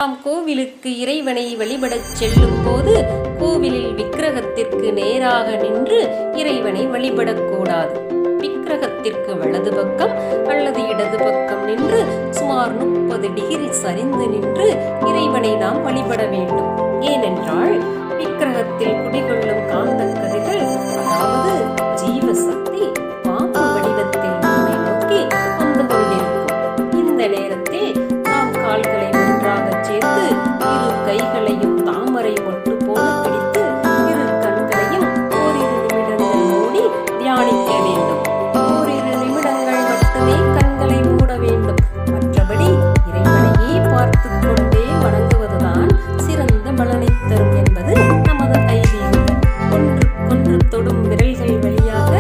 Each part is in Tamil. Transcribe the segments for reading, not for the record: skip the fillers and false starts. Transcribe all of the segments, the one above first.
நாம் கோவிலுக்கு இறைவனை வழிபடச் செல்லும் போது கோவிலில் விக்கிரகத்திற்கு நேராக நின்று இறைவனை வழிபடக்கூடாது. விக்கிரகத்திற்கு வலது பக்கம் அல்லது இடது பக்கம் நின்று சுமார் 30 டிகிரி சரிந்து நின்று இறைவனை நாம் வழிபட வேண்டும். ஏனென்றால் விக்கிரகத்தில் குடிகொள்ளும் காந்த கதிர்கள், அதாவது ஜீவசக்தி, பாம்பு வடிவத்தில் நம்மை நோக்கி வந்து கொண்டிருக்கும். இந்த நேரத்தில் நாம் கால்களை ஒன்றாக சேர்த்து இரு கைகளையும் தாமரை மொட்டு போல பிடித்து இரு கண்களையும் ஓரிரு நிமிடங்கள் மூடி தியானிக்க வேண்டும். ஓரிரு நிமிடங்கள் மட்டுமே கண்களை மூட வேண்டும். மற்றபடி இறைவனையே பார்த்து கொண்டே வணங்குவதுதான் சிறந்த பலனை தரும் என்பது நமது ஐதீகம். ஒன்றுக்கொன்று தொடும் விரல்கள் வழியாக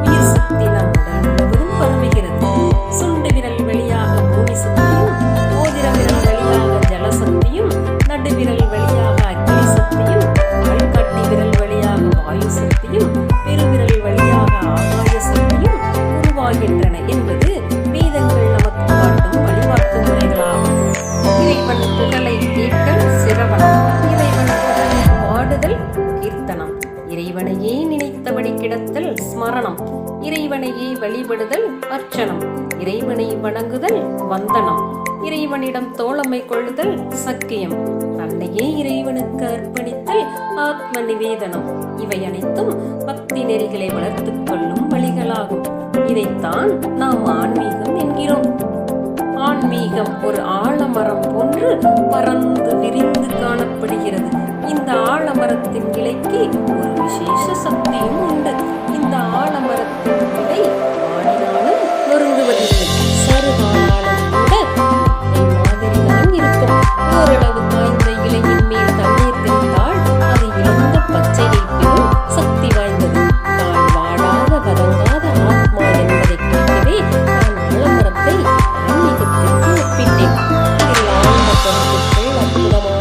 உயிர் சக்தி நம் உடல் முழுவதும் பரவுகிறது. சுண்டு விரல் வழியாக பூமி சக்தியும், மோதிர விரல் வழியாக ஜலசக்தியும், நடுவிரல் வழியாக அக்னி சக்தியும், ஆள்காட்டி விரல் வழியாக வாயு சக்தியும், பெருவிரல் வழியாக ஆகாய சக்தியும் உருவாகின்றன என்பது வேதங்கள் நமக்கு காட்டும் வழிபாட்டு முறைகளாகும். இறைவன் புகழை கேட்டல் சிரவணம், இறைவன் புகழை பாடுதல் கீர்த்தனம், இறைவனையே நினைத்தபடி கிடத்தல் ஸ்மரணம், இறைவனையே வழிபடுதல் அர்ச்சனம், இறைவனை வணங்குதல் வந்தனம், இறைவனிடம் தோழமை கொள்ளுதல் சக்கியம், தன்னையே இறைவனுக்கு அர்ப்பணித்தல் ஆத்ம நிவேதனம். இவை அனைத்தும் பக்தி நெறிகளை வளர்த்துக் கொள்ளும் வழிகளாகும். இதைத்தான் நாம் ஆன்மீகம் என்கிறோம். ஆன்மீகம் ஒரு ஆலமரம் போன்று பறந்து விரிந்து காணப்படுகிறது. இந்த ஆலமரத்தின் கிளைக்கு ஒரு விசேஷ சக்தியும் உண்டு. இந்த ஆலமரத்தின் கிளை ஆடினாலும் நொறுங்குவதில்லை. சருகானாலும் கூட மாதிரிதான் இருக்கும். ஓரளவு காய்ந்த இலையின் மேல் தண்ணீர் தெளித்தால் அது இழந்த பச்சையை பெறும் சக்தி வாய்ந்தது. தான் வாடாத வதங்காத ஆத்மா என்பதை குறிக்கவே நான் ஆலமரத்தை ஆன்மீகத்திற்கு ஒப்பிட்டேன். இதில் ஆழ்ந்த கருத்துக்கள், அற்புதமான